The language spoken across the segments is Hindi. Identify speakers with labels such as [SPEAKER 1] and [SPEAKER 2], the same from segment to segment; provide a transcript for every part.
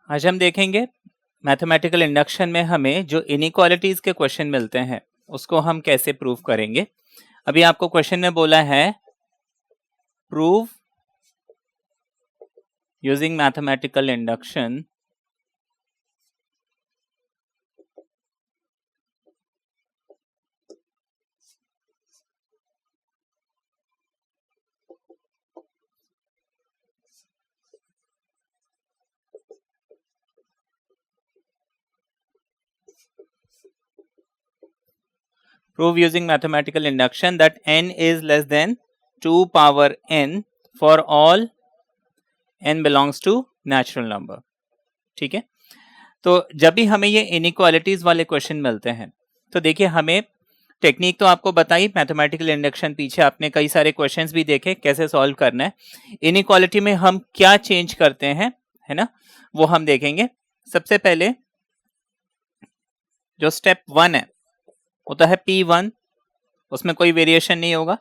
[SPEAKER 1] आज हम देखेंगे मैथमेटिकल इंडक्शन में हमें जो इनइक्वालिटीज के क्वेश्चन मिलते हैं उसको हम कैसे प्रूव करेंगे। अभी आपको क्वेश्चन में बोला है prove using mathematical induction prove using mathematical induction that n is less than 2 power n for all n belongs to natural number। ठीक है, तो जब भी हमें ये इनइक्वालिटीज वाले क्वेश्चन मिलते हैं तो देखिए हमें टेक्निक तो आपको बताई मैथमेटिकल इंडक्शन, पीछे आपने कई सारे क्वेश्चंस भी देखे कैसे सॉल्व करना है। इनइक्वालिटी में हम क्या चेंज करते हैं, है ना, वो हम देखेंगे। सबसे पहले जो स्टेप 1 है वो तो है P1, उसमें कोई वेरिएशन नहीं होगा।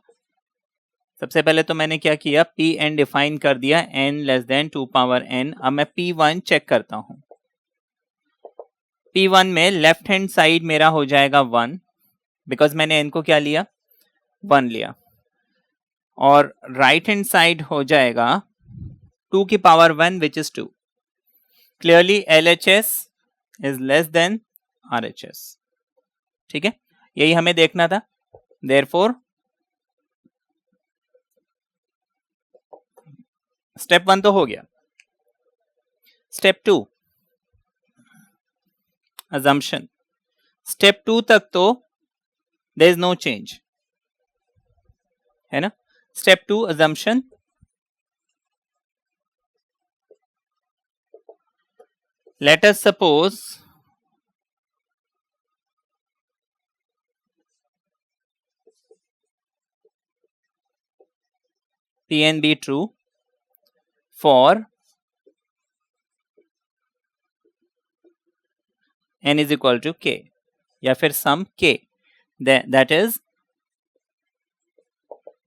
[SPEAKER 1] सबसे पहले तो मैंने क्या किया, Pn डिफाइन कर दिया n less than 2 power n। अब मैं P1 चेक करता हूं। P1 में लेफ्ट हैंड साइड मेरा हो जाएगा 1, बिकॉज मैंने n को क्या लिया, 1 लिया, और राइट हैंड साइड हो जाएगा 2 की power 1 which is 2। Clearly LHS is less then RHS। ठीक है, यही हमें देखना था। देयरफॉर स्टेप 1 तो हो गया। Step 2 assumption। स्टेप 2 तक तो there is no change, है ना। Step 2 assumption। let us suppose Pn be true for n is equal to k, या फिर सम k, that is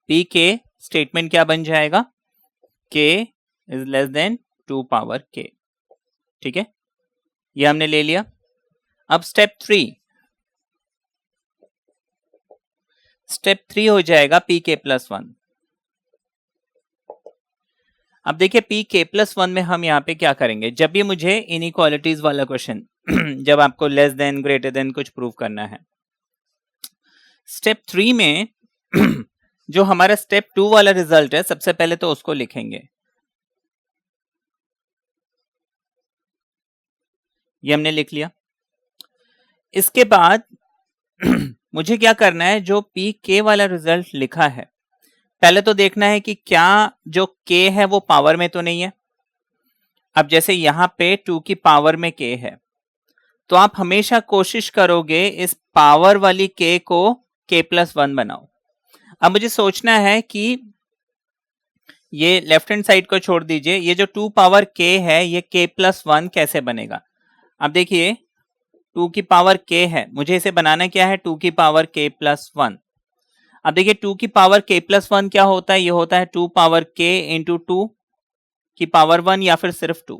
[SPEAKER 1] pk statement क्या बन जाएगा, k is less than 2 power k। ठीक है, ये हमने ले लिया। अब स्टेप 3 हो जाएगा pk प्लस 1। अब देखिए pk प्लस 1 में हम यहाँ पे क्या करेंगे, जब भी मुझे इनइक्वालिटीज वाला क्वेश्चन जब आपको लेस देन ग्रेटर देन कुछ प्रूव करना है, स्टेप 3 में जो हमारा स्टेप 2 वाला रिजल्ट है सबसे पहले तो उसको लिखेंगे। ये हमने लिख लिया। इसके बाद मुझे क्या करना है, जो pk वाला रिजल्ट लिखा है पहले तो देखना है कि क्या जो k है वो पावर में तो नहीं है। अब जैसे यहां पे 2 की पावर में k है, तो आप हमेशा कोशिश करोगे इस पावर वाली k को k प्लस 1 बनाओ। अब मुझे सोचना है कि ये लेफ्ट हैंड साइड को छोड़ दीजिए, ये जो 2 पावर k है ये k प्लस 1 कैसे बनेगा। अब देखिए 2 की पावर k है, मुझे इसे बनाना क्या है, 2 की पावर k प्लस 1। अब देखिए 2 की पावर k प्लस 1 क्या होता है, ये होता है 2 पावर k इंटू 2 की पावर 1 या फिर सिर्फ 2।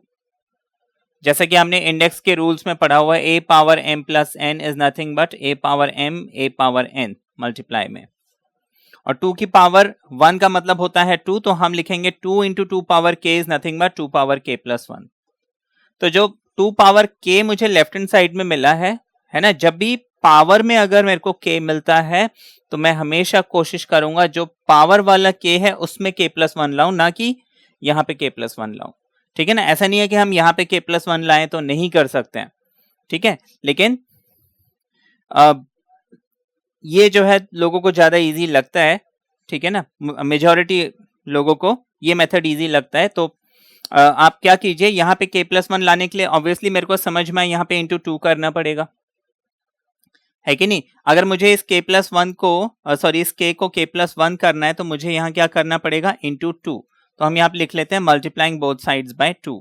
[SPEAKER 1] जैसा कि हमने इंडेक्स के रूल्स में पढ़ा हुआ है, a power m plus n is nothing but a power m a power n multiply में, और 2 की पावर 1 का मतलब होता है 2, तो हम लिखेंगे 2 into 2 power k is nothing but 2 power k plus 1। तो जो 2 पावर k मुझे लेफ्ट हैंड साइड में मिला है ना, जब भी पावर में अगर मेरे को k मिलता है तो मैं हमेशा कोशिश करूंगा जो पावर वाला k है उसमें k प्लस 1 लाऊं, ना कि यहां पे k प्लस 1 लाऊं। ठीक है ना, ऐसा नहीं है कि हम यहाँ पे k प्लस 1 लाएं तो नहीं कर सकते हैं। ठीक है, लेकिन ये जो है लोगों को ज्यादा इजी लगता है। ठीक है ना, मेजॉरिटी लोगों को ये मेथड इजी लगता है। तो आप क्या कीजिए, यहाँ पे k प्लस 1 लाने के लिए ऑब्वियसली मेरे को समझ में यहाँ पे इंटू 2 करना पड़ेगा, है कि नहीं। अगर मुझे इस k प्लस 1 को सॉरी इस k को k प्लस 1 करना है तो मुझे यहाँ क्या करना पड़ेगा, इंटू 2। तो हम यहाँ पे लिख लेते हैं मल्टीप्लाइंग बोथ साइड्स बाय 2।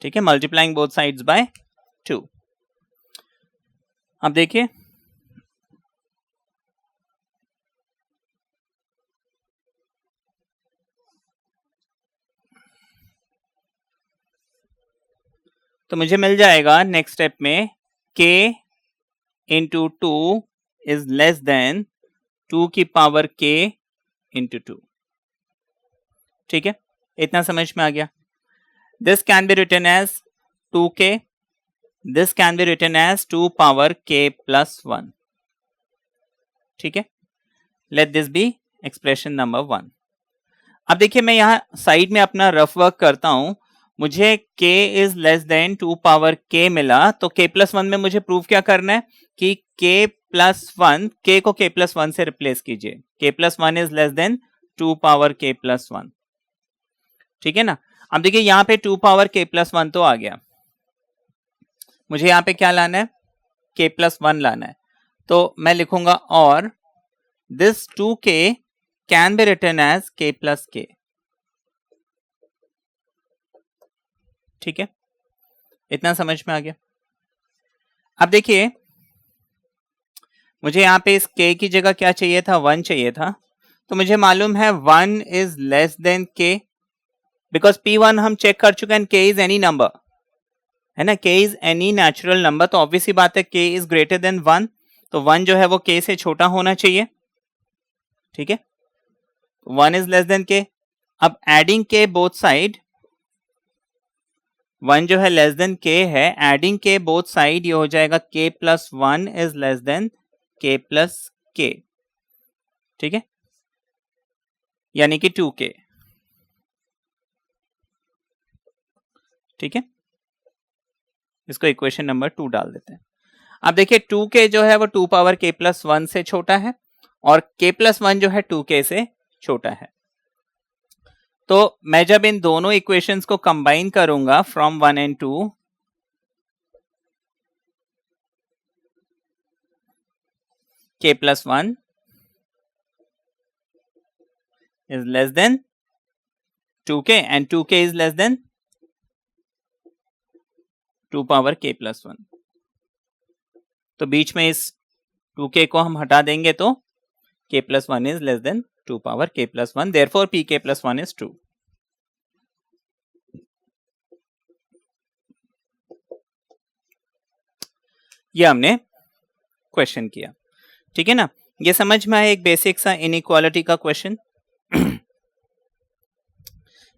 [SPEAKER 1] ठीक है, मल्टीप्लाइंग बोथ साइड्स बाय 2। अब देखिए तो मुझे मिल जाएगा नेक्स्ट स्टेप में k into 2 is less then 2 की पावर k इंटू 2। ठीक है, इतना समझ में आ गया। This can be written as 2k, this can be written as 2 power k plus 1। ठीक है, let this be expression number 1। अब देखिए मैं यहां साइड में अपना रफ वर्क करता हूं। मुझे k is less then 2 power k मिला, तो k प्लस 1 में मुझे प्रूव क्या करना है कि k प्लस 1, k को k प्लस 1 से रिप्लेस कीजिए। k plus 1 is less then 2 power k plus 1। ठीक है ना। अब देखिए यहां पे 2 पावर k प्लस 1 तो आ गया, मुझे यहां पे क्या लाना है, k प्लस 1 लाना है। तो मैं लिखूंगा और this 2k can be written as k plus k। ठीक है, इतना समझ में आ गया। अब देखिए मुझे यहां पे इस k की जगह क्या चाहिए था, 1 चाहिए था। तो मुझे मालूम है 1 is less than k, because p1 हम चेक कर चुके हैं, k इज एनी नंबर, है ना, k is any natural number. तो ऑब्वियस सी बात है k इज ग्रेटर देन 1, तो 1 जो है वो k से छोटा होना चाहिए। ठीक है, 1 इज लेस देन k। अब एडिंग k बोथ साइड, 1 जो है लेस देन k है, एडिंग k बोथ साइड ये हो जाएगा k plus 1 is less than k plus k। ठीक है, यानी कि 2k। ठीक है, इसको इक्वेशन नंबर 2 डाल देते हैं। अब देखिए 2k जो है वो 2 पावर k प्लस 1 से छोटा है और k प्लस 1 जो है 2k से छोटा है। तो मैं जब इन दोनों इक्वेशंस को कंबाइन करूंगा from 1 and 2, k plus 1 is less than 2k and 2k is less than 2 power k plus 1। तो बीच में इस 2k को हम हटा देंगे तो k plus 1 is less than 2 power k plus 1, therefore pk plus 1 is 2। ये हमने क्वेश्चन किया। ठीक है ना, ये समझ में आया एक बेसिक सा इनइक्वालिटी का क्वेश्चन।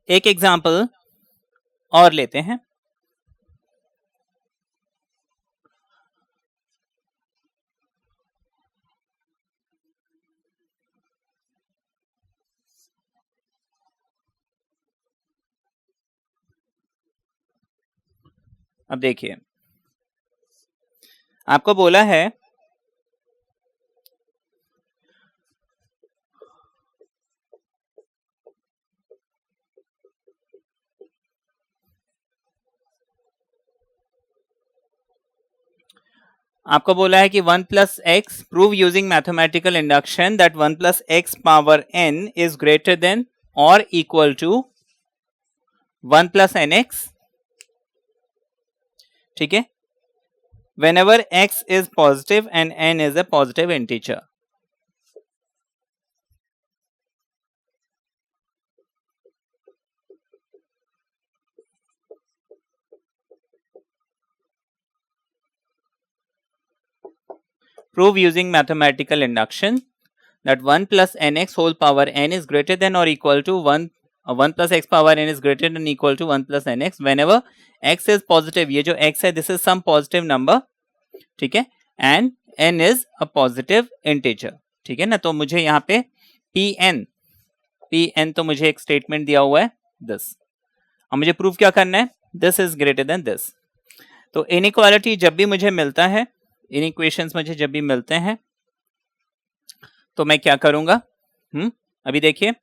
[SPEAKER 1] एक एग्जांपल और लेते हैं। अब देखिए आपको बोला है कि 1 plus x prove using mathematical induction that 1 plus x power n is greater than और equal to 1 plus n x. ठीक है, whenever x is positive and n is a positive integer। Prove using mathematical induction that 1 plus nx whole power n is greater than or equal to 1 plus x power n is greater than or equal to 1 plus nx whenever x is positive। ये जो x है this is some positive number। ठीक है, and n is a positive integer। ठीक है ना, तो मुझे यहाँ पे pn तो मुझे एक स्टेटमेंट दिया हुआ है this। अब मुझे प्रूव क्या करना है, this is greater than this। तो इनइक्वालिटी जब भी मुझे मिलता है, इन इक्वेशंस मुझे जब भी मिलते हैं तो मैं क्या करूंगा, अभी देखिए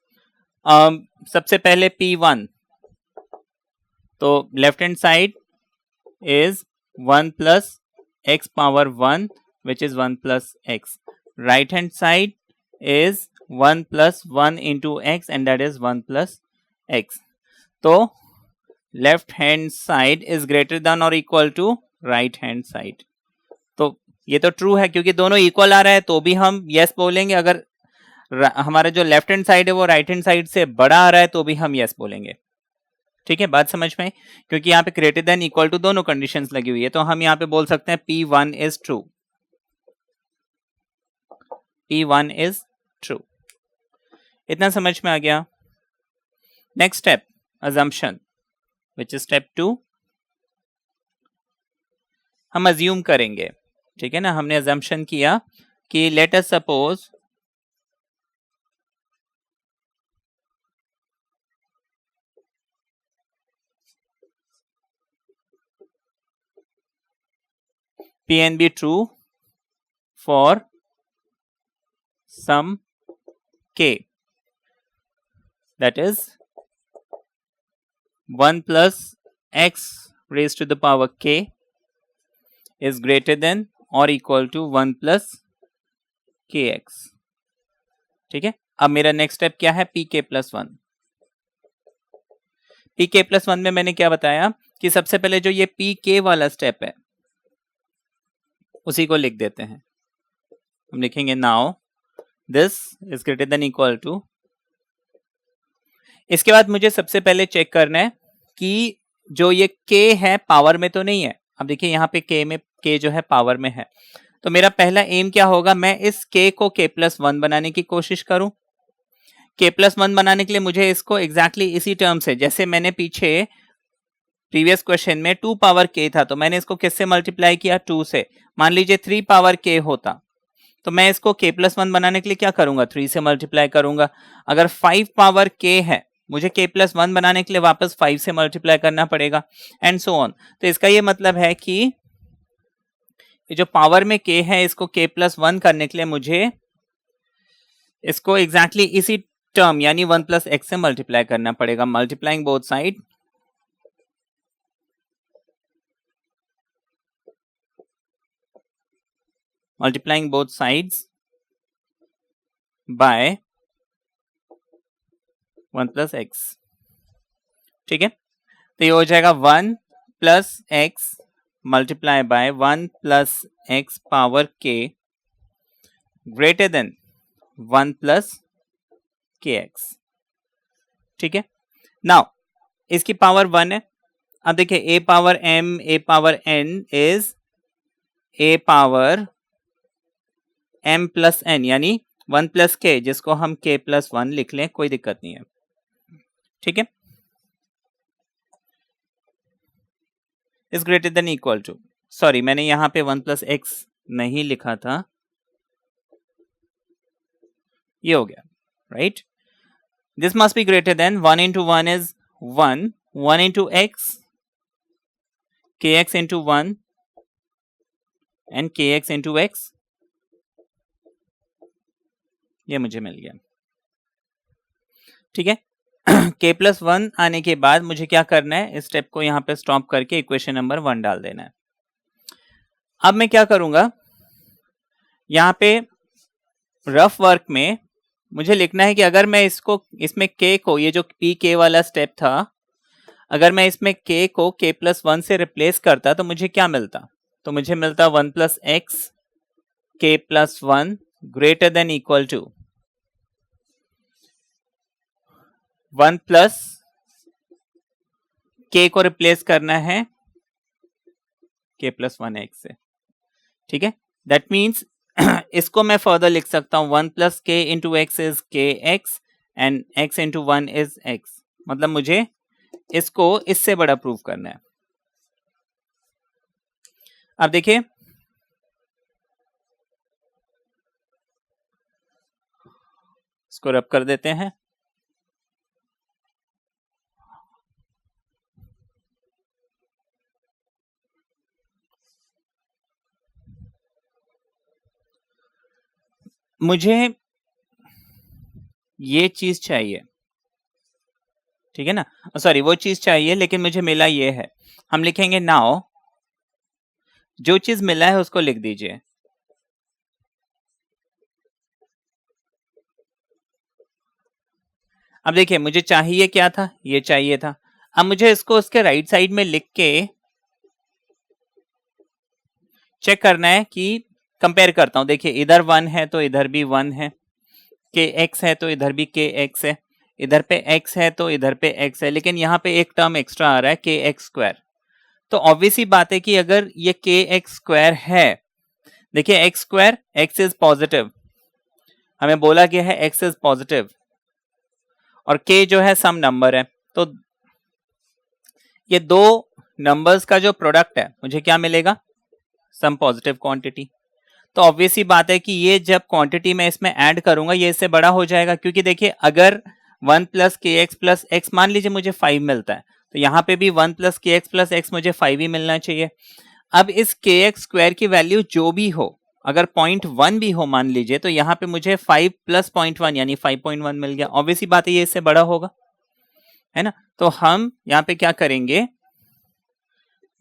[SPEAKER 1] सबसे पहले P1, तो left hand side is 1 plus x power 1 which is 1 plus x, right hand side is 1 plus 1 into x and that is 1 plus x. तो left hand side is greater than और equal to right hand side. तो ये तो ट्रू है क्योंकि दोनों इक्वल आ रहा है तो भी हम यस बोलेंगे, अगर हमारा जो लेफ्ट हैंड साइड है वो राइट हैंड साइड से बड़ा आ रहा है तो भी हम यस बोलेंगे। ठीक है, बात समझ में आई? क्योंकि यहाँ पे ग्रेटर देन इक्वल टू दोनों कंडीशंस लगी हुई है, तो हम यहाँ पे बोल सकते हैं P1 is true, P1 is true. इतना समझ में आ गया? Next step, assumption, which is step 2। हम अज्यूम करेंगे, ठीक है ना, हमने assumption किया कि let us suppose P and B true for some k, that is 1 plus x raised to the power k is greater than or equal to 1 plus kx। ठीक है, अब मेरा नेक्स्ट स्टेप क्या है? pk plus 1। pk plus 1 में मैंने क्या बताया कि सबसे पहले जो ये pk वाला स्टेप है उसी को लिख देते हैं। हम लिखेंगे now this is greater than equal to, इसके बाद मुझे सबसे पहले चेक करना है कि जो ये k है पावर में तो नहीं है। अब देखिए यहाँ पे k में, k जो है पावर में है, तो मेरा पहला एम क्या होगा? मैं इस k को k+1 बनाने की कोशिश करूं। k+1 बनाने के लिए मुझे इसको एग्जैक्टली इसी टर्म से, जैसे मैंने पीछे प्रीवियस क्वेश्चन में 2 पावर k था तो मैंने इसको किससे मल्टीप्लाई किया? 2 से। मान लीजिए 3 पावर k होता तो मैं इसको k+1 बनाने के लिए क्या करूंगा? 3 से मल्टीप्लाई करूंगा। अगर 5 पावर k है, मुझे k+1 बनाने के लिए वापस 5 से मल्टीप्लाई करना पड़ेगा, एंड सो ऑन। तो इसका ये मतलब है कि ये जो पावर में k है इसको k+1 करने के लिए मुझे इसको एग्जैक्टली इसी टर्म यानी 1 plus x से मल्टीप्लाई करना पड़ेगा। Multiplying both side by 1 plus x। ठीक है, तो ये हो जाएगा 1 plus x multiply by 1 plus x power k greater than 1 plus kx। ठीक है, नाउ इसकी पावर 1 है। अब देखिए a power m, a power n is a power m plus n, यानी 1 प्लस k, जिसको हम k+1 लिख लें, कोई दिक्कत नहीं है। ठीक है, is greater than equal to, sorry मैंने यहां पे 1 plus x नहीं लिखा था, ये हो गया, right. This must be greater than 1 into 1 is 1, 1 into x, kx into 1 and kx into x, ये मुझे मिल गया। ठीक है, k+1 आने के बाद मुझे क्या करना है? इस स्टेप को यहां पे स्टॉप करके इक्वेशन नंबर 1 डाल देना है। अब मैं क्या करूंगा, यहां पे रफ वर्क में मुझे लिखना है कि अगर मैं इसमें k को, ये जो pk वाला स्टेप था, अगर मैं इसमें k को k+1 से रिप्लेस करता तो मुझे क्या मिलता? तो मुझे मिलता 1 plus x k+1 greater than equal to 1 plus k को रिप्लेस करना है k+1x से। ठीक है, दैट मीन्स इसको मैं फर्दर लिख सकता हूं 1 plus k into x is kx and x into 1 is x। मतलब मुझे इसको इससे बड़ा प्रूव करना है। अब देखिए, इसको रब कर देते हैं। मुझे ये चीज चाहिए, ठीक है ना, सॉरी वो चीज चाहिए, लेकिन मुझे मिला ये है। हम लिखेंगे नाउ, जो चीज मिला है उसको लिख दीजिए। अब देखिए, मुझे चाहिए क्या था? ये चाहिए था। अब मुझे इसको उसके राइट साइड में लिख के चेक करना है कि कंपेयर करता हूं। देखिए, इधर 1 है तो इधर भी 1 है, kx है तो इधर भी kx है, इधर पे x है तो इधर पे x है, लेकिन यहाँ पे एक टर्म एक्स्ट्रा आ रहा है के एक्स स्क्वायर। तो ऑब्वियस ही बात है कि अगर ये के एक्स स्क्वायर है, देखिए x square, x is positive, हमें बोला गया है एक्स इज पॉजिटिव, और के जो है सम नंबर है, तो ये दो नंबर्स का जो प्रोडक्ट है मुझे क्या मिलेगा, सम पॉजिटिव क्वांटिटी। तो ऑब्वियस ही बात है कि ये जब क्वांटिटी में इसमें ऐड करूंगा ये इससे बड़ा हो जाएगा, क्योंकि देखिए अगर 1 प्लस के एक्स प्लस एक्स, मान लीजिए मुझे 5 मिलता है, तो यहाँ पे भी 1 प्लस के एक्स प्लस एक्स मुझे 5 ही मिलना चाहिए। अब इस के एक्स स्क्वायर की वैल्यू जो भी हो, अगर 0.1 भी हो मान लीजिए, तो यहाँ पे मुझे 5 प्लस 0.1 यानी 5.1 मिल गया। ऑब्वियस ही बात है ये इससे बड़ा होगा, है ना। तो हम यहाँ पे क्या करेंगे,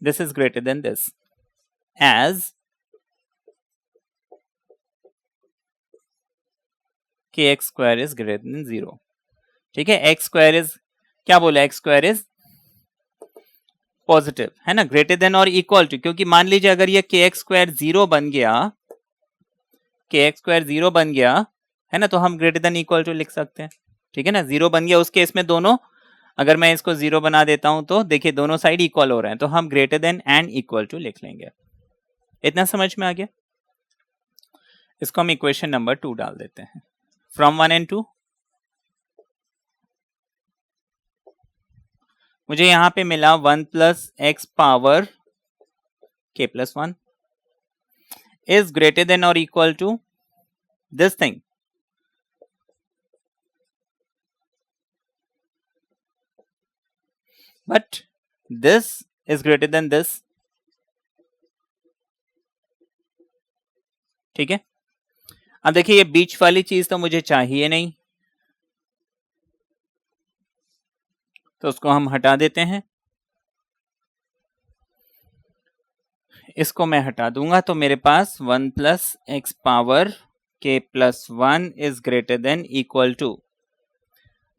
[SPEAKER 1] this is greater than this, as k x square is greater than 0। ठीक है, एक्स स्क्वायर इज, क्या बोला, एक्स स्क्वायर इज पॉजिटिव, है ना, ग्रेटर देन और इक्वल टू, क्योंकि मान लीजिए अगर ये के एक्स स्क्वायर 0 बन गया, के एक्स स्क्वायर 0 बन गया, है ना, तो हम ग्रेटर देन इक्वल टू लिख सकते हैं। ठीक है ना, 0 बन गया, उस केस में दोनों, अगर मैं इसको 0 बना देता हूं तो देखिए दोनों साइड इक्वल हो रहे हैं, तो हम greater than and equal to लिख लेंगे। इतना समझ में आ गया। इसको हम इक्वेशन नंबर 2 डाल देते हैं, फ्रॉम 1 and 2। मुझे यहां पे मिला 1 plus x power k plus 1 is greater than और equal to this thing, but this is greater than this. ठीक है, अब देखिए ये बीच वाली चीज तो मुझे चाहिए नहीं, तो उसको हम हटा देते हैं। इसको मैं हटा दूंगा तो मेरे पास 1 plus x power k plus 1 is greater than equal to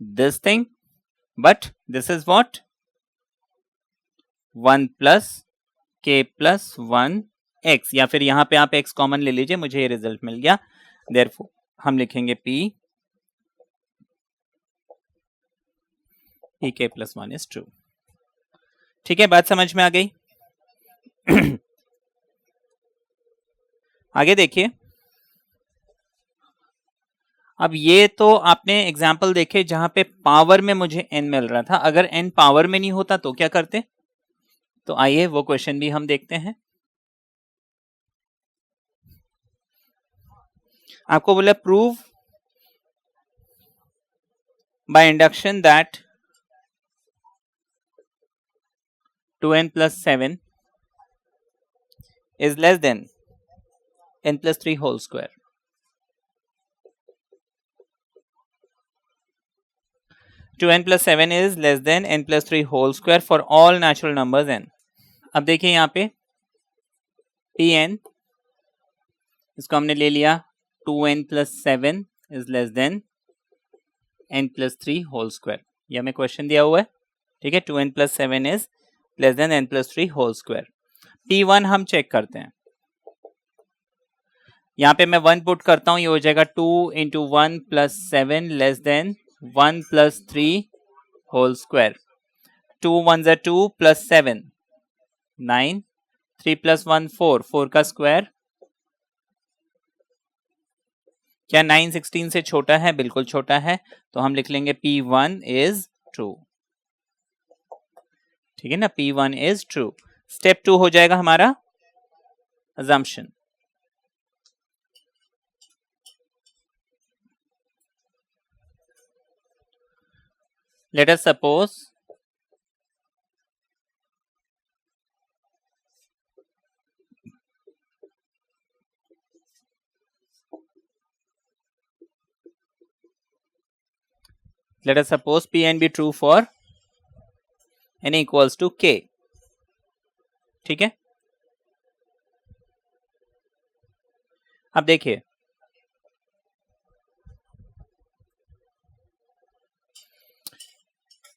[SPEAKER 1] this thing, but this is what, 1 plus k plus 1 x, या फिर यहां पे आप एक्स कॉमन ले लीजिए, मुझे ये रिजल्ट मिल गया। देयरफॉर हम लिखेंगे पी के प्लस 1 इज ट्रू। ठीक है, बात समझ में आ गई। आगे देखिए, अब ये तो आपने एग्जाम्पल देखे जहां पे पावर में मुझे n मिल रहा था, अगर n पावर में नहीं होता तो क्या करते, तो आइए वो क्वेश्चन भी हम देखते हैं। आपको बोला prove by induction that 2n plus 7 is less than n plus 3 whole square। Two n plus 7 is less than n plus 3 whole square for all natural numbers n। अब देखिए यहाँ पे Pn, इसको हमने ले लिया 2n plus 7 is less than n plus 3 whole square, ये हमें क्वेश्चन दिया हुआ है। ठीक है, 2n plus 7 is less than n plus 3 whole square। P1 हम चेक करते हैं, यहाँ पे मैं 1 पुट करता हूं, ये हो जाएगा 2 into 1 plus 7 less than 1 plus 3 whole square। 2 1s are 2 plus 7 9, 3 plus 1 4, 4 का स्क्वायर, क्या 9 16 से छोटा है, बिल्कुल छोटा है, तो हम लिख लेंगे P1 is true। ठीक है ना, P1 is true। स्टेप 2 हो जाएगा हमारा assumption। Let us suppose Pn be true for n equals to k। ठीक है, अब देखिए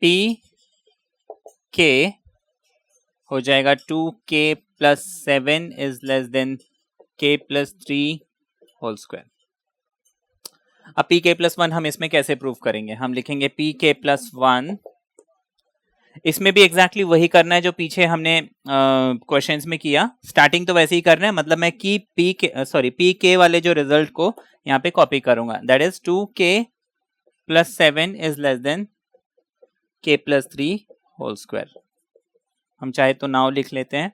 [SPEAKER 1] P k हो जाएगा 2k plus 7 is less than k plus 3 whole square। अब पी के प्लस वन हम इसमें कैसे प्रूव करेंगे? हम लिखेंगे पी के प्लस वन, इसमें भी एग्जैक्टली वही करना है जो पीछे हमने क्वेश्चंस में किया। स्टार्टिंग तो वैसे ही करना है, मतलब मैं की पी के वाले जो रिजल्ट को यहाँ पे कॉपी करूंगा, that is 2k plus 7 is less than k plus 3 whole square. हम चाहे तो नाउ लिख लेते हैं,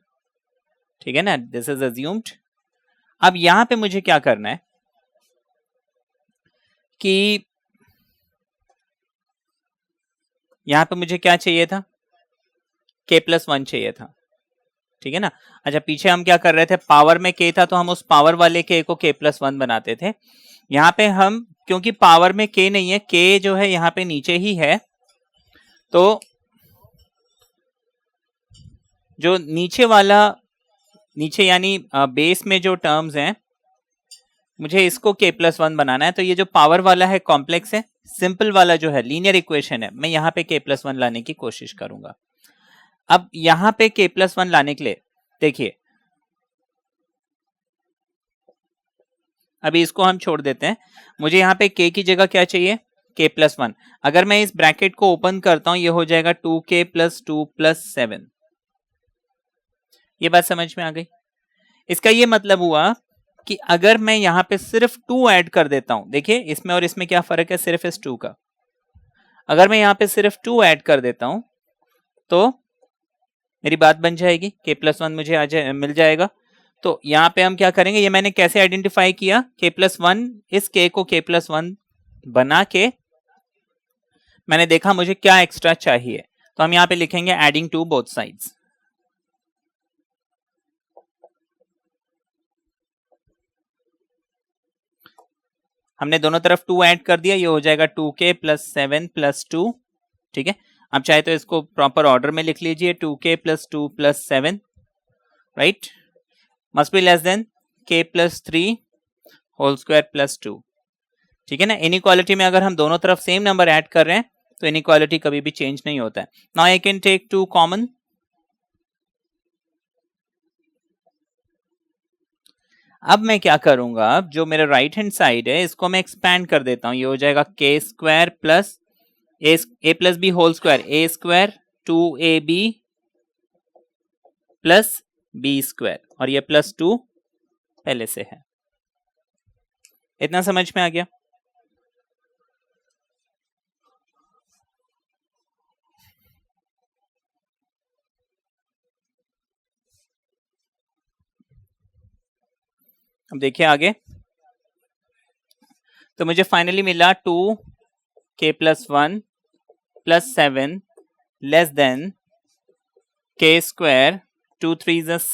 [SPEAKER 1] ठीक है ना, दिस इज अज्यूम्ड। अब यहां पे मुझे क्या करना है कि यहां पे मुझे क्या चाहिए था, k प्लस 1 चाहिए था, ठीक है ना। अच्छा, पीछे हम क्या कर रहे थे, पावर में k था तो हम उस पावर वाले k को k प्लस 1 बनाते थे। यहां पे हम, क्योंकि पावर में k नहीं है, k जो है यहां पे नीचे ही है, तो जो नीचे वाला, नीचे यानी बेस में जो टर्म्स हैं, मुझे इसको k प्लस 1 बनाना है। तो ये जो पावर वाला है कॉम्प्लेक्स है, सिंपल वाला जो है लीनियर इक्वेशन है, मैं यहाँ पे k प्लस 1 लाने की कोशिश करूंगा। अब यहाँ पे k प्लस 1 लाने के लिए देखिए, अभी इसको हम छोड़ देते हैं, मुझे यहाँ पे k की जगह क्या चाहिए, k प्लस 1। अगर मैं इस ब्रैकेट को ओपन करता हूं, ये हो जाएगा 2k प्लस 2 प्लस 7। ये बात समझ में आ गई? इसका ये मतलब हुआ कि अगर मैं यहां पे सिर्फ 2 ऐड कर देता हूं, देखिए इसमें और इसमें क्या फर्क है, सिर्फ इस 2 का। अगर मैं यहां पे सिर्फ 2 ऐड कर देता हूं तो मेरी बात बन जाएगी, k प्लस 1 मुझे मिल जाएगा। तो यहां पे हम क्या करेंगे, ये मैंने कैसे आइडेंटिफाई किया, k प्लस 1, इस k को k प्लस 1 बना के मैंने देखा मुझे क्या एक्स्ट्रा चाहिए, तो हम यहां पे लिखेंगे एडिंग टू बोथ साइड्स। हमने दोनों तरफ 2 ऐड कर दिया, ये हो जाएगा 2k प्लस 7 प्लस 2, ठीक है। अब चाहे तो इसको प्रॉपर ऑर्डर में लिख लीजिए, 2k plus 2 plus 7, right, must be less than k plus 3 whole square plus 2, ठीक है ना। इनइक्वालिटी में अगर हम दोनों तरफ सेम नंबर ऐड कर रहे हैं तो इनइक्वालिटी कभी भी चेंज नहीं होता है। Now I can take 2 common, अब मैं क्या करूंगा, जो मेरा राइट हैंड साइड है इसको मैं एक्सपैंड कर देता हूं, ये हो जाएगा k square plus a plus b whole square, a square 2ab plus b square, और ये प्लस 2 पहले से है। इतना समझ में आ गया? अब देखिए आगे, तो मुझे फाइनली मिला 2k plus 1 plus 7 less than k square 2 3 is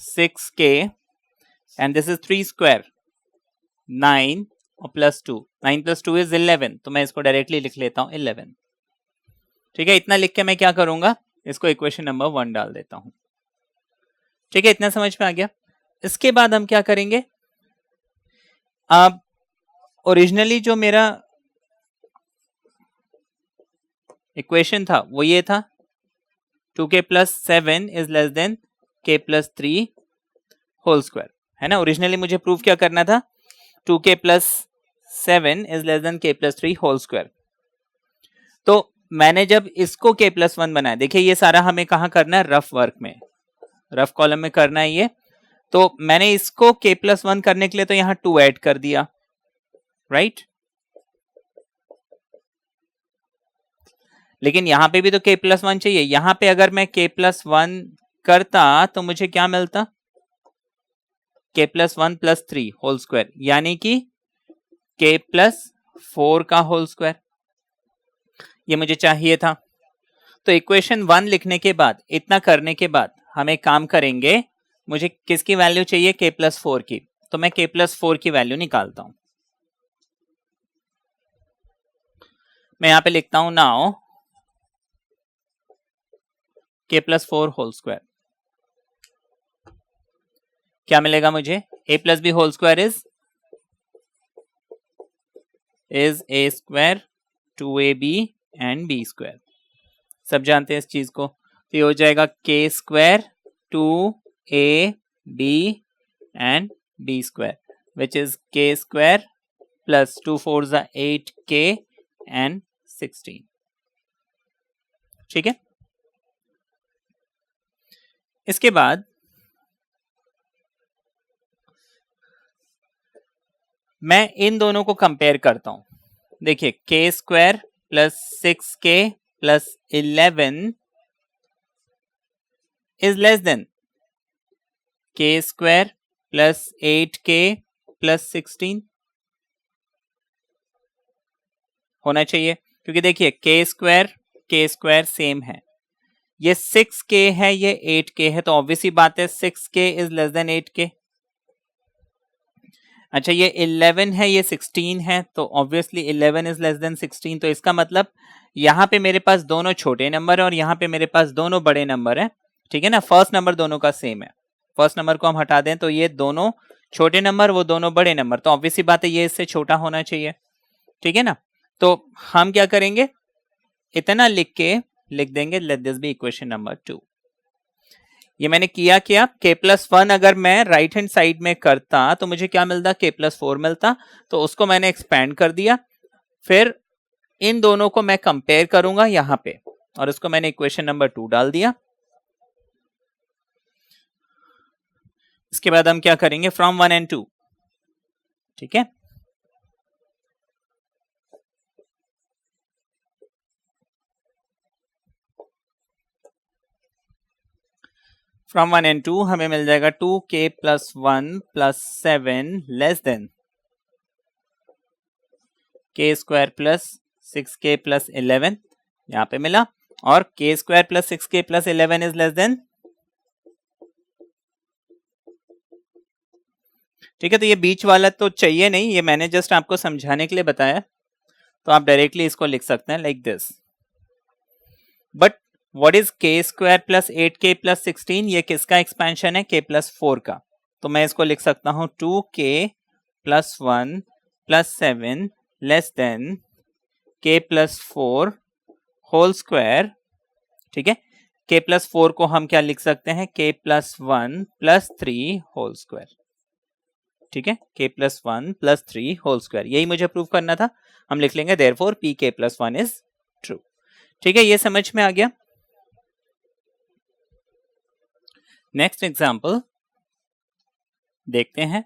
[SPEAKER 1] 6k and this is 3 square 9 और प्लस 2, 9 प्लस 2 is 11, तो मैं इसको डायरेक्टली लिख लेता हूं 11, ठीक है। इतना लिख के मैं क्या करूंगा, इसको इक्वेशन नंबर 1 डाल देता हूं, ठीक है। इतना समझ में आ गया? इसके बाद हम क्या करेंगे, अब ओरिजिनली जो मेरा इक्वेशन था वो ये था, 2k plus 7 is less than k plus 3 whole square, है ना। ओरिजिनली मुझे प्रूव क्या करना था, 2k plus 7 is less than k plus 3 whole square. तो मैंने जब इसको k प्लस 1 बनाया, देखिए ये सारा हमें कहां करना है, रफ वर्क में, रफ कॉलम में करना है ये। तो मैंने इसको k प्लस 1 करने के लिए तो यहां 2 ऐड कर दिया, राइट, लेकिन यहां पे भी तो k प्लस 1 चाहिए। यहां पे अगर मैं k प्लस 1 करता तो मुझे क्या मिलता, k plus 1 plus 3 whole square, यानी कि k प्लस 4 का होल स्क्वायर, ये मुझे चाहिए था। तो इक्वेशन 1 लिखने के बाद, इतना करने के बाद हम एक काम करेंगे, मुझे किसकी वैल्यू चाहिए, k प्लस 4 की, तो मैं k प्लस 4 की वैल्यू निकालता हूं। मैं यहां पे लिखता हूं now k plus 4 whole square, क्या मिलेगा मुझे, a plus b whole square is a square 2ab and b square, सब जानते हैं इस चीज को। तो ये हो जाएगा k square 2ab and b square which is k square plus 2 4 ज़ा 8k एंड 16। ठीक है, इसके बाद मैं इन दोनों को कंपेयर करता हूं। देखिए k square plus 6k plus 11 is less than k square plus 8k plus 16 होना चाहिए, क्योंकि देखिए k स्क्वायर सेम है, ये 6k है, ये 8k है, तो ऑब्वियसली बात है 6k is less then 8k। अच्छा ये 11 है, ये 16 है, तो ऑब्वियसली 11 इज लेस देन 16, तो इसका मतलब यहाँ पे मेरे पास दोनों छोटे नंबर है और यहाँ पे मेरे पास दोनों बड़े नंबर है। ठीक है ना, फर्स्ट नंबर दोनों का सेम है, फर्स्ट नंबर को हम हटा दें तो ये दोनों छोटे नंबर, वो दोनों बड़े नंबर, तो ऑब्वियसली बात है ये इससे छोटा होना चाहिए। ठीक है ना, तो हम क्या करेंगे, इतना लिख देंगे let this be equation number 2। ये मैंने किया क्या, k+1 अगर मैं राइट हैंड साइड में करता तो मुझे क्या मिलता, k+4 मिलता, तो उसको मैंने एक्सपेंड कर दिया, फिर इन दोनों को मैं कंपेयर करूंगा यहां पे, और इसको मैंने इक्वेशन नंबर 2 डाल दिया। इसके बाद हम क्या करेंगे, फ्रॉम 1 and 2। ठीक है, फ्रॉम 1 and 2 हमें मिल जाएगा 2k+1 + 7 less than k square plus 6k plus 11, यहां पे मिला, और k square plus 6k plus 11 is less than. ठीक है, तो ये बीच वाला तो चाहिए नहीं, ये मैंने जस्ट आपको समझाने के लिए बताया, तो आप डायरेक्टली इसको लिख सकते हैं like this. But what is k square plus 8k plus 16, ये किसका एक्सपेंशन है, k+4 का, तो मैं इसको लिख सकता हूं 2k+1 + 7 less than k+4 whole square. ठीक है, k+4 को हम क्या लिख सकते हैं, k+1 + 3 होल स्क्वायर। ठीक है, k+1 + 3 होल स्क्वायर, यही मुझे प्रूव करना था, हम लिख लेंगे देयरफॉर pk+1 इज ट्रू। ठीक है, ये समझ में आ गया। नेक्स्ट एग्जांपल देखते हैं।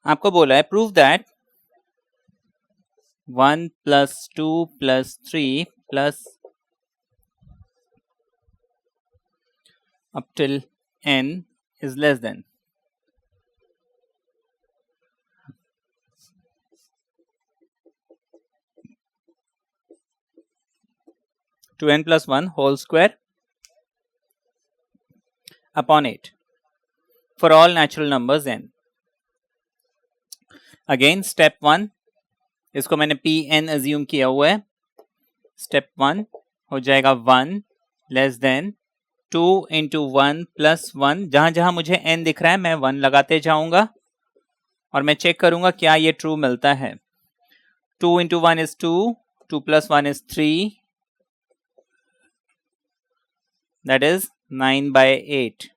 [SPEAKER 1] आपको बोला है prove that 1 + 2 + 3 + up till n is less than 2n + 1 whole square upon 8 for all natural numbers n। Again step 1, इसको मैंने pn अज्यूम किया हुआ है। स्टेप 1 हो जाएगा 1 लेस देन 2 × 1 + 1, जहां जहां मुझे n दिख रहा है मैं 1 लगाते जाऊंगा और मैं चेक करूंगा क्या ये ट्रू मिलता है। 2 × 1 is 2, 2 + 1 is 3, that is 9/8,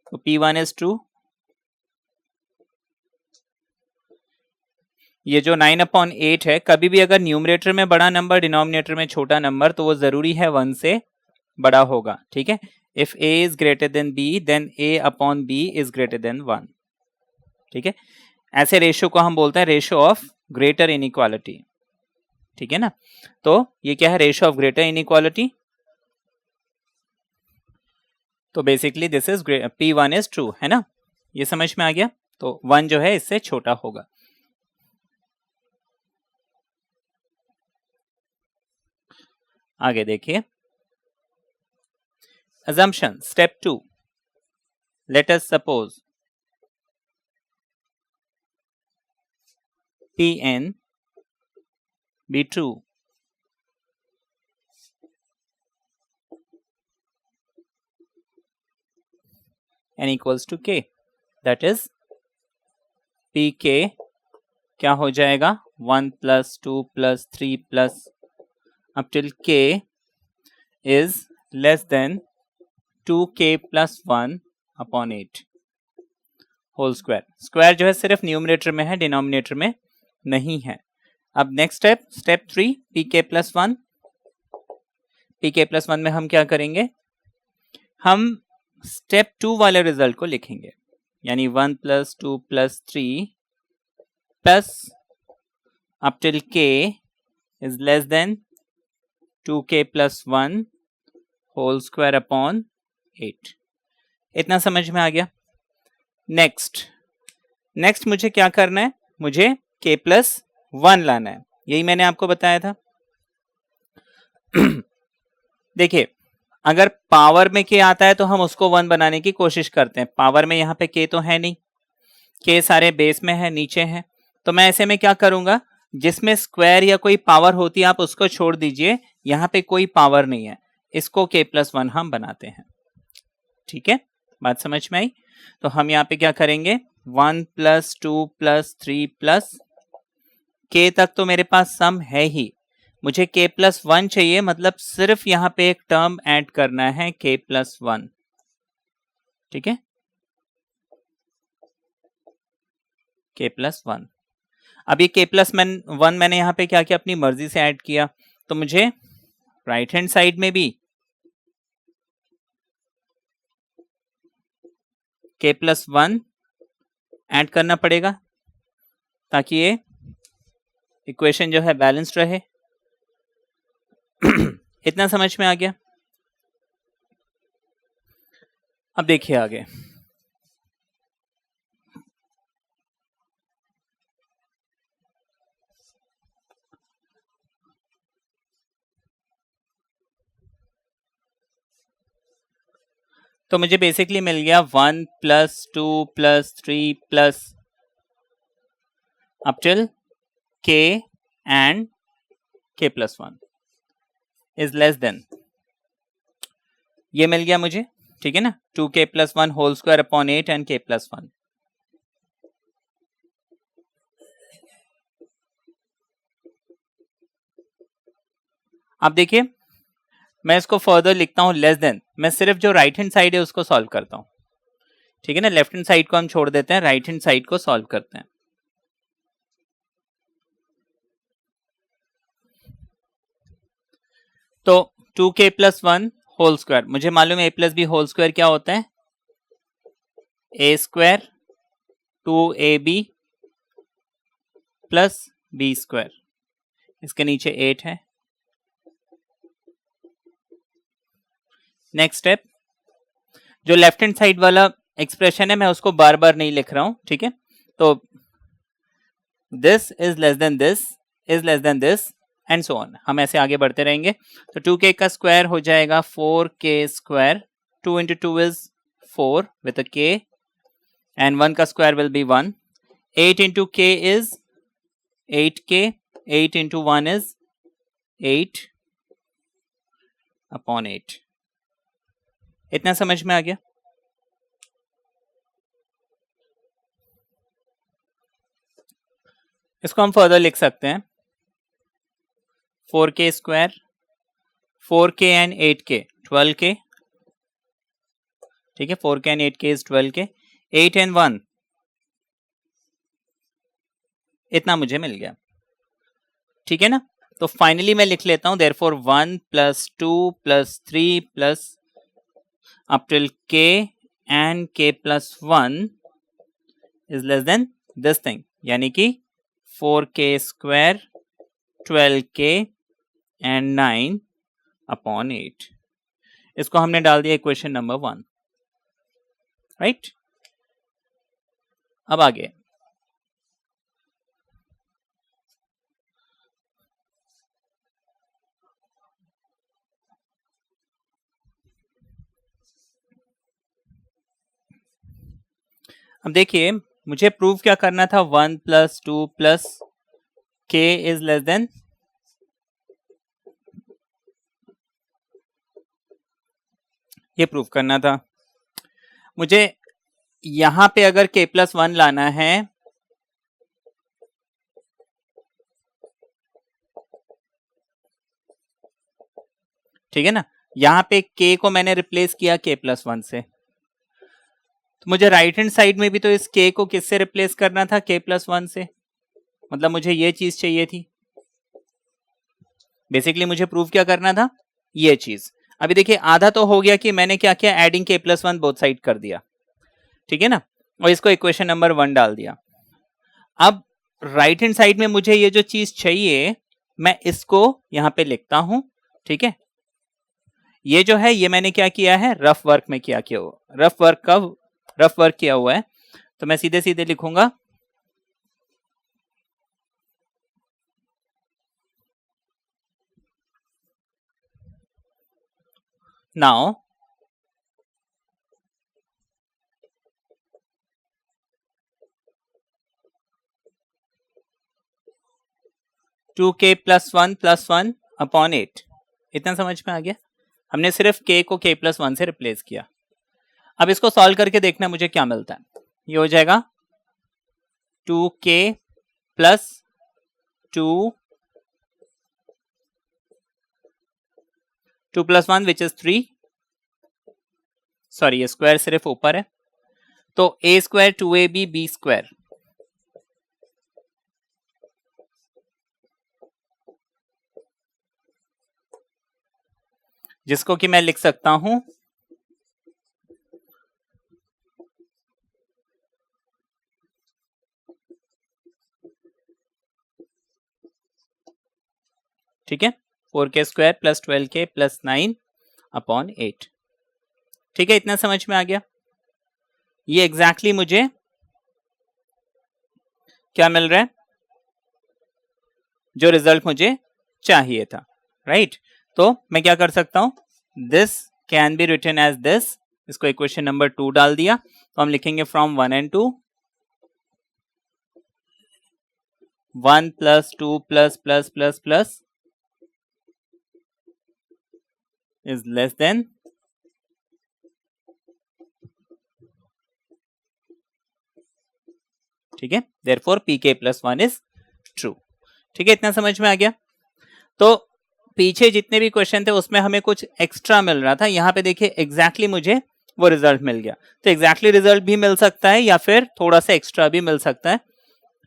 [SPEAKER 1] तो p1 is true। ये जो 9/8 है, कभी भी अगर न्यूमरेटर में बड़ा नंबर डिनोमिनेटर में छोटा नंबर, तो वो जरूरी है 1 से बड़ा होगा। ठीक है, if a is greater than b then a/b is greater than 1। ठीक है, ऐसे रेशियो को हम बोलते हैं रेशियो ऑफ ग्रेटर इनइक्वालिटी। ठीक है ना, तो ये क्या है, रेशियो ऑफ ग्रेटर इनइक्वालिटी, तो basically this is p1 is true, है ना, ये समझ में आ गया, तो 1 जो है इससे छोटा होगा। आगे देखिए, assumption step 2, let us suppose pn be true n equals to k, that is pk क्या हो जाएगा 1 plus 2 plus 3 plus up till k is less than 2k plus 1 upon 8 whole square. Square जो है सिर्फ न्यूमरेटर में है, डिनोमिनेटर में नहीं है। अब next step 3 pk plus 1। pk plus 1 में हम क्या करेंगे, हम स्टेप 2 वाले रिजल्ट को लिखेंगे, यानी 1 plus 2 plus 3 plus up till k is less than 2k plus 1 whole square upon 8। इतना समझ में आ गया। नेक्स्ट मुझे क्या करना है, मुझे k प्लस 1 लाना है, यही मैंने आपको बताया था। देखिए, अगर पावर में k आता है तो हम उसको 1 बनाने की कोशिश करते हैं। पावर में यहाँ पे k तो है नहीं, k सारे बेस में है, नीचे है, तो मैं ऐसे में क्या करूंगा, जिसमें स्क्वायर या कोई पावर होती है आप उसको छोड़ दीजिए, यहाँ पे कोई पावर नहीं है, इसको k प्लस 1 हम बनाते हैं। ठीक है, बात समझ में आई। तो हम यहाँ पे क्या करेंगे, 1 प्लस 2 प्लस 3 प्लस k तक तो मेरे पास सम है ही, मुझे k प्लस 1 चाहिए, मतलब सिर्फ यहाँ पे एक टर्म ऐड करना है k प्लस 1। ठीक है, k प्लस 1। अब ये k प्लस 1 मैंने यहाँ पे क्या किया, अपनी मर्जी से ऐड किया, तो मुझे राइट हैंड साइड में भी k प्लस 1 ऐड करना पड़ेगा ताकि ये इक्वेशन जो है बैलेंस्ड रहे। इतना समझ में आ गया। अब देखिए आगे, तो मुझे बेसिकली मिल गया 1 plus 2 plus 3 plus up till k and k plus 1 is less than, ये मिल गया मुझे। ठीक है ना, 2k plus 1 whole square upon 8 and k plus 1। अब देखिए, मैं इसको फर्दर लिखता हूं लेस देन, मैं सिर्फ जो राइट हैंड साइड है उसको सॉल्व करता हूं। ठीक है ना, लेफ्ट हैंड साइड को हम छोड़ देते हैं, राइट हैंड साइड को सॉल्व करते हैं। तो 2k प्लस 1 होल स्क्वायर, मुझे मालूम है a plus b whole square क्या होता है, a square 2ab plus b square, इसके नीचे 8 है। नेक्स्ट स्टेप, जो लेफ्ट हैंड साइड वाला एक्सप्रेशन है मैं उसको बार बार नहीं लिख रहा हूं। ठीक है, तो this is less then this is less then this and so on, हम ऐसे आगे बढ़ते रहेंगे। तो 2k का स्क्वायर हो जाएगा 4k square, 2 into 2 is 4 with a k and 1 का square will be 1, 8 into k is 8k, 8 into 1 is 8 upon 8। इतना समझ में आ गया। इसको हम फर्दर लिख सकते हैं, 4k square 4k and 8k 12k। ठीक है, 4k and 8k is 12k, 8 and 1, इतना मुझे मिल गया। ठीक है ना, तो फाइनली मैं लिख लेता हूं, therefore 1 plus 2 plus 3 plus up till k and k plus 1 is less then this thing, यानी कि 4k square 12k and 9 upon 8। इसको हमने डाल दिया इक्वेशन नंबर 1, राइट। अब आगे, अब देखिए मुझे प्रूव क्या करना था, 1 plus 2 plus k is less than, ये प्रूव करना था मुझे। यहां पे अगर k प्लस 1 लाना है ठीक है ना। यहाँ पे k को मैंने रिप्लेस किया k+1 से, तो मुझे राइट हैंड साइड में भी तो इस k को किससे रिप्लेस करना था, k+1 से, मतलब मुझे ये चीज चाहिए थी। बेसिकली मुझे प्रूव क्या करना था, ये चीज। अभी देखिए आधा तो हो गया कि मैंने क्या किया, एडिंग k+1 बोथ साइड कर दिया, ठीक है ना, और इसको इक्वेशन नंबर 1 डाल दिया। अब राइट हैंड साइड में मुझे ये जो चीज चाहिए मैं इसको यहां पे लिखता हूं, ठीक है। ये जो है ये मैंने क्या किया है, रफ वर्क में किया रफ वर्क किया हुआ है, तो मैं सीधे सीधे लिखूंगा नाउ 2k+1 अपॉन 8। इतना समझ में आ गया, हमने सिर्फ k को k+1 से रिप्लेस किया। अब इसको सॉल्व करके देखना मुझे क्या मिलता है। ये हो जाएगा 2k plus 2 + 1 which is 3, sorry ये स्क्वायर सिर्फ ऊपर है, तो a² 2ab b², जिसको कि मैं लिख सकता हूं ठीक है, 4k² plus 12k plus 9 upon 8। ठीक है, इतना समझ में आ गया। ये एग्जैक्टली मुझे क्या मिल रहा है, जो रिजल्ट मुझे चाहिए था, राइट। तो मैं क्या कर सकता हूं, this can be written as this, इसको इक्वेशन नंबर 2 डाल दिया, तो हम लिखेंगे from 1 and 2 1 plus 2 plus plus plus plus is less than ठीक है, देयरफॉर pk+1 इज ट्रू। ठीक है, इतना समझ में आ गया। तो पीछे जितने भी क्वेश्चन थे उसमें हमें कुछ एक्स्ट्रा मिल रहा था, यहां पे देखिए एग्जैक्टली मुझे वो रिजल्ट मिल गया। तो एग्जैक्टली रिजल्ट भी मिल सकता है या फिर थोड़ा सा एक्स्ट्रा भी मिल सकता है,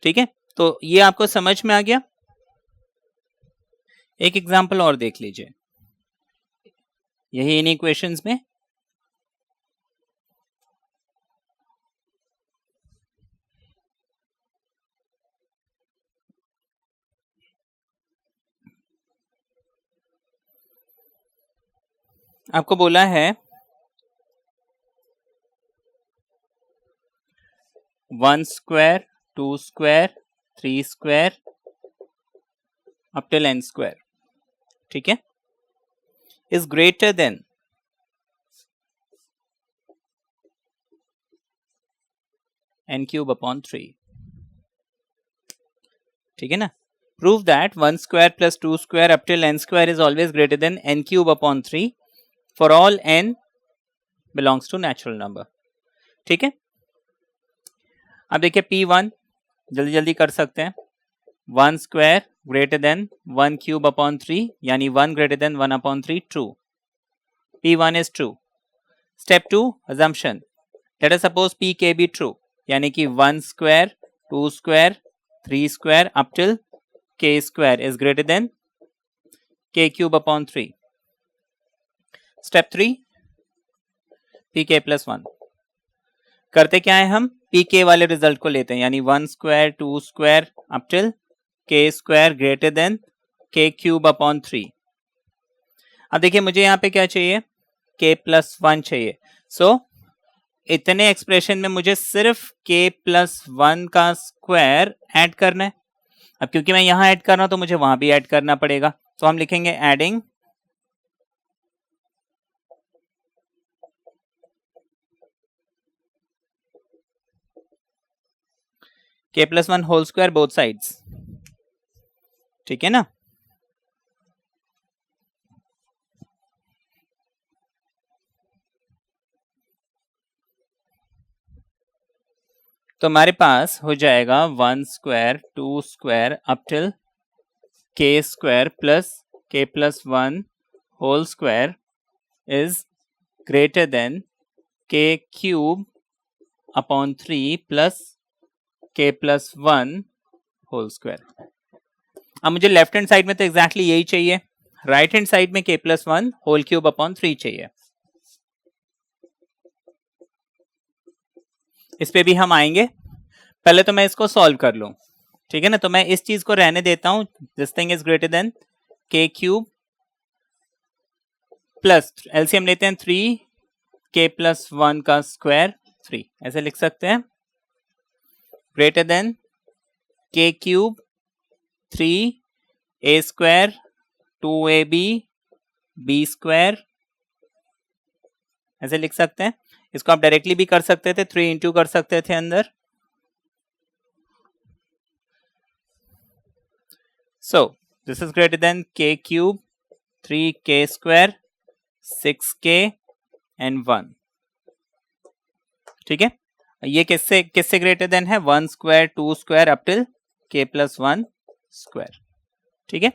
[SPEAKER 1] ठीक है। तो ये आपको समझ में आ गया। एक एग्जांपल और देख लीजिए, यही इन्हीं क्वेश्चंस में आपको बोला है 1² 2² 3² अप टिल n², ठीक है, is greater than n³ upon 3, ठीक है ना। Prove that 1² plus 2² up till n² is always greater than n³ upon 3 for all n belongs to natural number, ठीक है। अब देखिए P1 जल्दी जल्दी कर सकते हैं, 1² ग्रेटर देन 1³ अपॉन 3 यानी 1 greater than 1 upon 3 true, P1 is true. Step 2 assumption, let us suppose pk भी ट्रू, यानी कि 1² 2² 3² up till k² is greater then k³ upon 3। Step 3 pk+1, करते क्या है, हम pk वाले रिजल्ट को लेते हैं, यानी 1² 2² up till k² greater than k³ upon 3। अब देखिए मुझे यहाँ पे क्या चाहिए, k+1 चाहिए। सो इतने एक्सप्रेशन में मुझे सिर्फ k+1 का स्क्वायर ऐड करना है। अब क्योंकि मैं यहां ऐड कर रहा हूं तो मुझे वहां भी ऐड करना पड़ेगा, तो हम लिखेंगे adding k+1 whole square both sides, ठीक है ना। तो हमारे पास हो जाएगा 1² 2² up till k² plus k+1 whole square is greater than k cube upon 3 plus k plus 1 whole square. अब मुझे लेफ्ट हैंड साइड में तो एग्जैक्टली यही चाहिए, राइट हैंड साइड में k plus 1 whole cube upon 3 चाहिए। इस पे भी हम आएंगे, पहले तो मैं इसको सॉल्व कर लूं, ठीक है ना। तो मैं इस चीज को रहने देता हूं, this thing is greater than k cube plus LCM लेते हैं 3 k प्लस 1 का स्क्वायर 3, ऐसे लिख सकते हैं, greater than k cube 3 a square 2ab b square, ऐसे लिख सकते हैं। इसको आप डायरेक्टली भी कर सकते थे, 3 इंटू कर सकते थे अंदर। So this is greater than k cube 3k square 6k and 1, ठीक है। ये किससे किससे ग्रेटर देन है, 1 square 2 square up till k plus 1 square, ठीक है।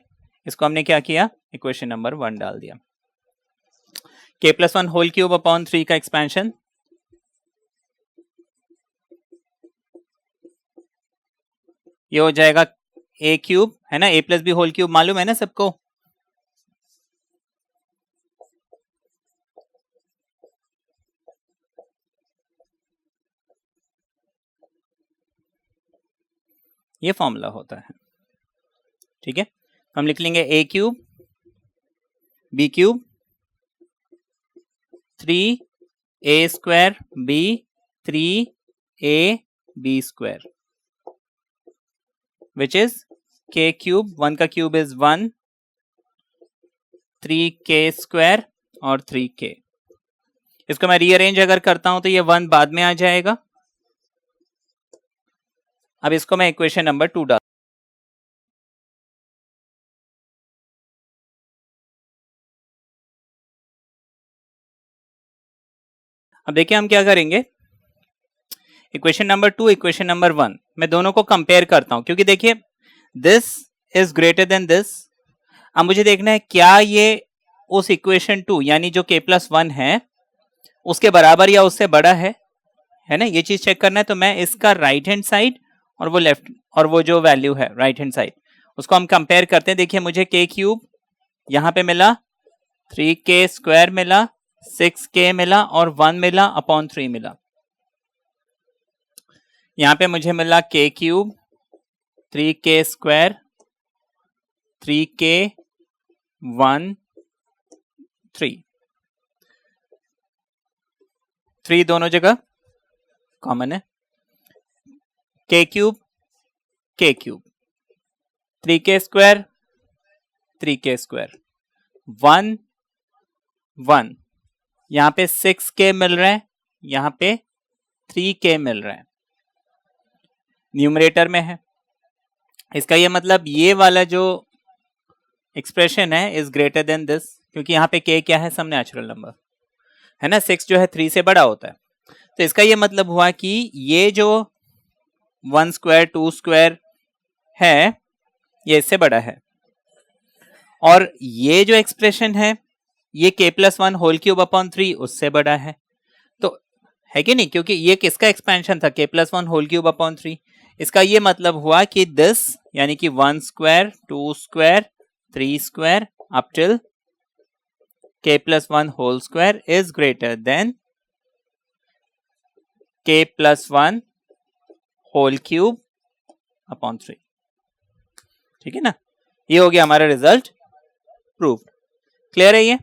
[SPEAKER 1] इसको हमने क्या किया, इक्वेशन नंबर 1 डाल दिया। k plus 1 whole cube upon 3 का एक्सपेंशन, ये हो जाएगा a क्यूब, है ना, a plus b whole cube मालूम है ना सबको। ये फॉर्मूला होता है, ठीक है। हम लिख लेंगे a cube b cube 3 a square b 3 a b square which is k cube, 1 का क्यूब इज 1, 3k स्क्वायर और 3k। इसको मैं रीअरेंज अगर करता हूं तो ये 1 बाद में आ जाएगा। अब इसको मैं इक्वेशन नंबर 2 डाल, अब देखिए हम क्या करेंगे, इक्वेशन नंबर 2 इक्वेशन नंबर 1 मैं दोनों को कंपेयर करता हूं, क्योंकि देखिए this is greater than this. अब मुझे देखना है क्या ये उस इक्वेशन 2 यानी जो k प्लस 1 है उसके बराबर या उससे बड़ा है ना, ये चीज चेक करना है। तो मैं इसका राइट हैंड साइड और वो लेफ्ट और वो जो वैल्यू है राइट हैंड साइड उसको हम कंपेयर करते हैं। देखिए मुझे k क्यूब यहां पे मिला, 3k स्क्वायर मिला, 6k मिला और 1 मिला अपॉन 3 मिला। यहां पे मुझे मिला k cube 3k square 3k 1 3 दोनों जगह कॉमन है, k cube 3k square 3k square 1 1, यहां पे 6k मिल रहा है, यहां पे 3k मिल रहा है, न्यूमरेटर में है। इसका ये मतलब ये वाला जो एक्सप्रेशन है इज ग्रेटर देन दिस, क्योंकि यहाँ पे k क्या है, सम नेचुरल नंबर है ना, 6 जो है 3 से बड़ा होता है। तो इसका ये मतलब हुआ कि ये जो 1 स्क्वायर 2 स्क्वायर है ये इससे बड़ा है, और ये जो एक्सप्रेशन है ये k plus 1 whole cube upon 3 उससे बड़ा है। तो है कि नहीं, क्योंकि ये किसका एक्सपेंशन था, k plus 1 whole cube upon 3। इसका ये मतलब हुआ कि दिस यानी कि 1 square 2 square 3 square up till k plus 1 whole square is greater than k plus 1 whole cube upon 3, ठीक है ना। ये हो गया हमारा रिजल्ट प्रूव्ड। क्लियर है ये।